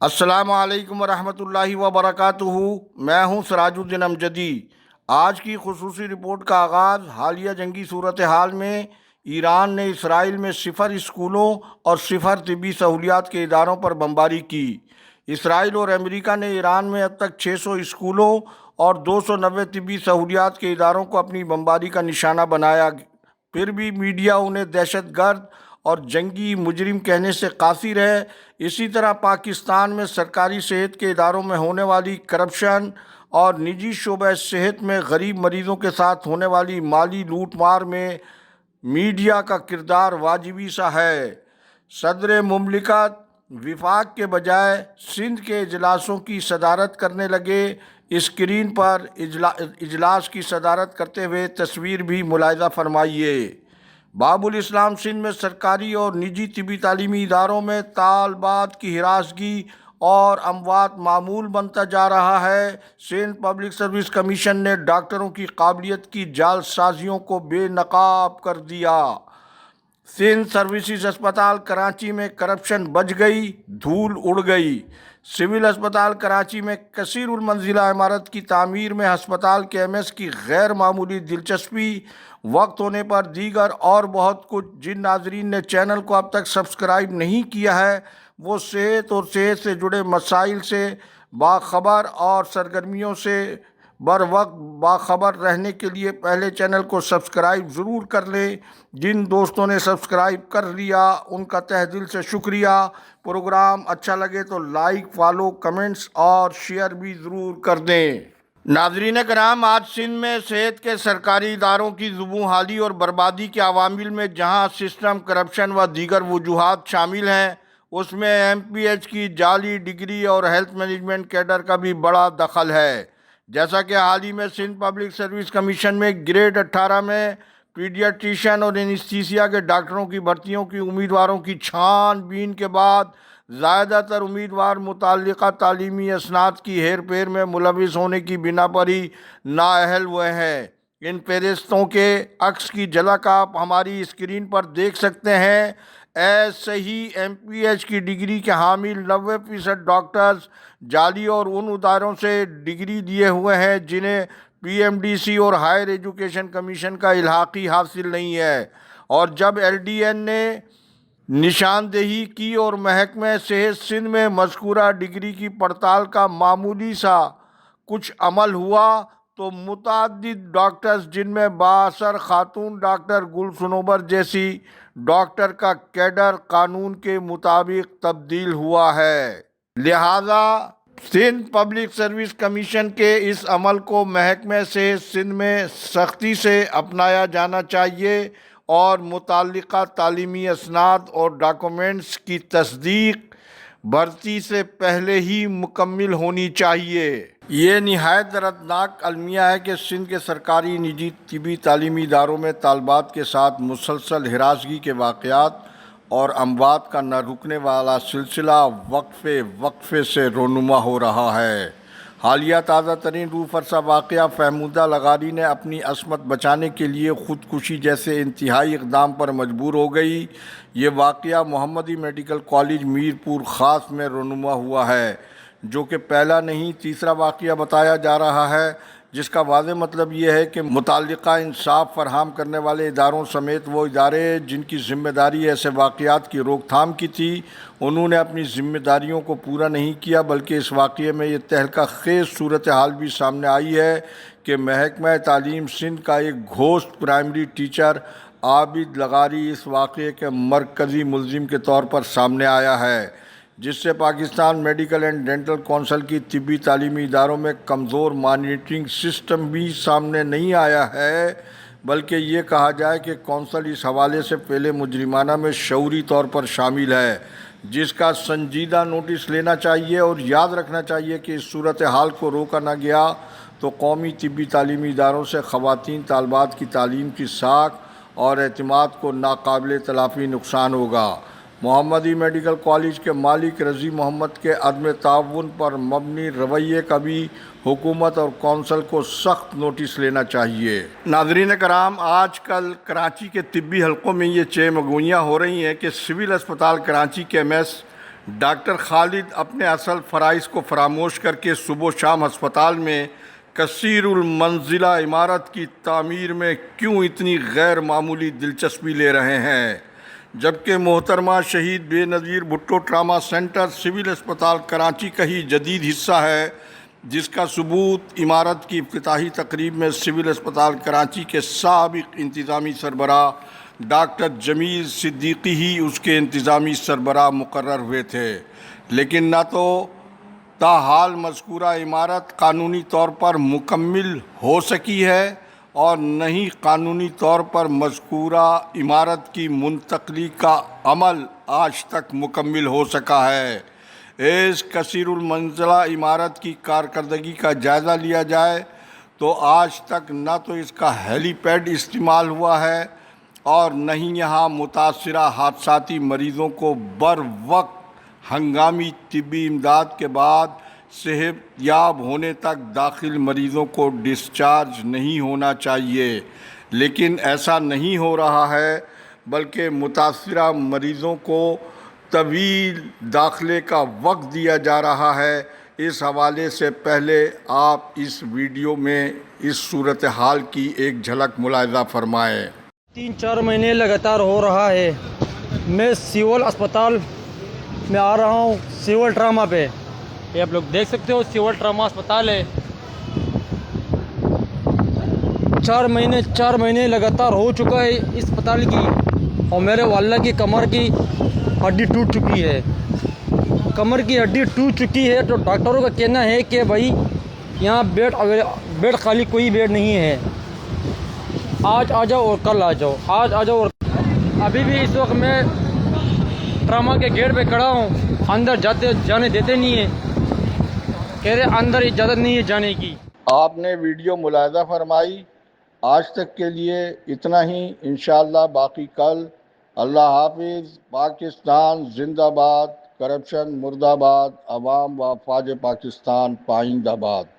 السلام علیکم ورحمۃ اللہ وبرکاتہ۔ میں ہوں سراج الدین امجدی۔ آج کی خصوصی رپورٹ کا آغاز حالیہ جنگی صورتحال میں ایران نے اسرائیل میں 0 اسکولوں اور 0 طبی سہولیات کے اداروں پر بمباری کی۔ اسرائیل اور امریکہ نے ایران میں اب تک 600 اسکولوں اور 290 طبی سہولیات کے اداروں کو اپنی بمباری کا نشانہ بنایا، پھر بھی میڈیا انہیں دہشت گرد اور جنگی مجرم کہنے سے قاصر ہے۔ اسی طرح پاکستان میں سرکاری صحت کے اداروں میں ہونے والی کرپشن اور نجی شعبہ صحت میں غریب مریضوں کے ساتھ ہونے والی مالی لوٹ مار میں میڈیا کا کردار واجبی سا ہے۔ صدر مملکت وفاق کے بجائے سندھ کے اجلاسوں کی صدارت کرنے لگے۔ اسکرین پر اجلاس کی صدارت کرتے ہوئے تصویر بھی ملاحظہ فرمائیے۔ باب الاسلام سندھ میں سرکاری اور نجی طبی تعلیمی اداروں میں طالبات کی ہراسگی اور اموات معمول بنتا جا رہا ہے۔ سندھ پبلک سروس کمیشن نے ڈاکٹروں کی قابلیت کی جعل سازیوں کو بے نقاب کر دیا۔ سندھ سروسز اسپتال کراچی میں کرپشن بچ گئی، دھول اڑ گئی۔ سول اسپتال کراچی میں کثیر المنزلہ عمارت کی تعمیر میں ہسپتال کے ایم ایس کی غیر معمولی دلچسپی، وقت ہونے پر دیگر اور بہت کچھ۔ جن ناظرین نے چینل کو اب تک سبسکرائب نہیں کیا ہے وہ صحت اور صحت سے جڑے مسائل سے باخبر اور سرگرمیوں سے بر وقت باخبر رہنے کے لیے پہلے چینل کو سبسکرائب ضرور کر لیں۔ جن دوستوں نے سبسکرائب کر لیا ان کا تہ دل سے شکریہ۔ پروگرام اچھا لگے تو لائک، فالو، کمنٹس اور شیئر بھی ضرور کر دیں۔ ناظرین کرام، آج سندھ میں صحت کے سرکاری اداروں کی زبوں حالی اور بربادی کے عوامل میں جہاں سسٹم کرپشن و دیگر وجوہات شامل ہیں، اس میں ایم پی ایچ کی جعلی ڈگری اور ہیلتھ مینجمنٹ کیڈر کا بھی بڑا دخل ہے۔ جیسا کہ حال ہی میں سندھ پبلک سروس کمیشن میں گریڈ 18 میں پیڈیاٹریشین اور اینستھیسیا کے ڈاکٹروں کی بھرتیوں کی امیدواروں کی چھان بین کے بعد زیادہ تر امیدوار متعلقہ تعلیمی اسناد کی ہیر پھیر میں ملوث ہونے کی بنا پر ہی نااہل ہوئے ہیں۔ ان فہرستوں کے عکس کی جھلک آپ ہماری اسکرین پر دیکھ سکتے ہیں۔ ایسے ہی ایم پی ایچ کی ڈگری کے حامل 90% ڈاکٹرز جعلی اور ان اداروں سے ڈگری لیے ہوئے ہیں جنہیں پی ایم ڈی سی اور ہائر ایجوکیشن کمیشن کا الحاقی حاصل نہیں ہے، اور جب ایل ڈی این نے نشاندہی کی اور محکمہ صحت سندھ میں مذکورہ ڈگری کی پڑتال کا معمولی سا کچھ عمل ہوا تو متعدد ڈاکٹرز جن میں بااثر خاتون ڈاکٹر گل صنوبر جیسی ڈاکٹر کا کیڈر قانون کے مطابق تبدیل ہوا ہے۔ لہذا سندھ پبلک سروس کمیشن کے اس عمل کو محکمہ صحت سندھ میں سختی سے اپنایا جانا چاہیے اور متعلقہ تعلیمی اسناد اور ڈاکومنٹس کی تصدیق بھرتی سے پہلے ہی مکمل ہونی چاہیے۔ یہ نہایت دردناک المیہ ہے کہ سندھ کے سرکاری نجی طبی تعلیمی اداروں میں طالبات کے ساتھ مسلسل ہراسگی کے واقعات اور اموات کا نہ رکنے والا سلسلہ وقفے سے رونما ہو رہا ہے۔ حالیہ تازہ ترین روح فرسا واقعہ فہمودہ لغاری نے اپنی عصمت بچانے کے لیے خودکشی جیسے انتہائی اقدام پر مجبور ہو گئی۔ یہ واقعہ محمدی میڈیکل کالج میرپور خاص میں رونما ہوا ہے، جو کہ پہلا نہیں تیسرا واقعہ بتایا جا رہا ہے، جس کا واضح مطلب یہ ہے کہ متعلقہ انصاف فراہم کرنے والے اداروں سمیت وہ ادارے جن کی ذمہ داری ایسے واقعات کی روک تھام کی تھی، انہوں نے اپنی ذمہ داریوں کو پورا نہیں کیا، بلکہ اس واقعے میں یہ تہلکہ خیز صورتحال بھی سامنے آئی ہے کہ محکمہ تعلیم سندھ کا ایک گھوسٹ پرائمری ٹیچر عابد لغاری اس واقعے کے مرکزی ملزم کے طور پر سامنے آیا ہے، جس سے Pakistan medical and dental council کی طبی تعلیمی اداروں میں کمزور مانیٹرنگ سسٹم بھی سامنے نہیں آیا ہے، بلکہ یہ کہا جائے کہ کونسل اس حوالے سے پہلے مجرمانہ میں شعوری طور پر شامل ہے، جس کا سنجیدہ نوٹس لینا چاہیے اور یاد رکھنا چاہیے کہ اس صورتحال کو روکا نہ گیا تو قومی طبی تعلیمی اداروں سے خواتین طالبات کی تعلیم کی ساکھ اور اعتماد کو ناقابل تلافی نقصان ہوگا۔ محمدی میڈیکل کالج کے مالک رضی محمد کے عدم تعاون پر مبنی رویے کا بھی حکومت اور کونسل کو سخت نوٹس لینا چاہیے۔ ناظرین کرام، آج کل کراچی کے طبی حلقوں میں یہ چہ مگوئیاں ہو رہی ہیں کہ سول اسپتال کراچی کے ایم ایس ڈاکٹر خالد اپنے اصل فرائض کو فراموش کر کے صبح و شام ہسپتال میں کثیر المنزلہ عمارت کی تعمیر میں کیوں اتنی غیر معمولی دلچسپی لے رہے ہیں، جبکہ محترمہ شہید بے نظیر بھٹو ٹراما سینٹر سول اسپتال کراچی کا ہی جدید حصہ ہے، جس کا ثبوت عمارت کی افتتاحی تقریب میں سول اسپتال کراچی کے سابق انتظامی سربراہ ڈاکٹر جمیل صدیقی ہی اس کے انتظامی سربراہ مقرر ہوئے تھے، لیکن نہ تو تاحال مذکورہ عمارت قانونی طور پر مکمل ہو سکی ہے اور نہ ہی قانونی طور پر مذکورہ عمارت کی منتقلی کا عمل آج تک مکمل ہو سکا ہے۔ اس کثیر المنزلہ عمارت کی کارکردگی کا جائزہ لیا جائے تو آج تک نہ تو اس کا ہیلی پیڈ استعمال ہوا ہے اور نہ ہی یہاں متاثرہ حادثاتی مریضوں کو بر وقت ہنگامی طبی امداد کے بعد صحت یاب ہونے تک داخل مریضوں کو ڈسچارج نہیں ہونا چاہیے، لیکن ایسا نہیں ہو رہا ہے، بلکہ متاثرہ مریضوں کو طویل داخلے کا وقت دیا جا رہا ہے۔ اس حوالے سے پہلے آپ اس ویڈیو میں اس صورتحال کی ایک جھلک ملاحظہ فرمائیں۔ 3-4 مہینے لگاتار ہو رہا ہے۔ میں سول اسپتال میں آ رہا ہوں سول ٹراما پہ، یہ آپ لوگ دیکھ سکتے ہو سول ٹراما اسپتال ہے۔ 4 مہینے لگاتار ہو چکا ہے اس اسپتال کی، اور میرے والدہ کی کمر کی ہڈی ٹوٹ چکی ہے۔ کمر کی ہڈی ٹوٹ چکی ہے تو ڈاکٹروں کا کہنا ہے کہ بھائی یہاں بیڈ خالی کوئی بیڈ نہیں ہے، آج آ جاؤ اور کل آ جاؤ، آج آ جاؤ اور ابھی بھی اس وقت میں ٹراما کے گیٹ پہ کھڑا ہوں، اندر جانے دیتے نہیں ہیں، کہہ رہے اندر اجازت نہیں ہے جانے کی۔ آپ نے ویڈیو ملاحظہ فرمائی۔ آج تک کے لیے اتنا ہی، انشاءاللہ باقی کل۔ اللہ حافظ۔ پاکستان زندہ باد، کرپشن مردہ باد، عوام و افواج پاکستان پائندہ باد۔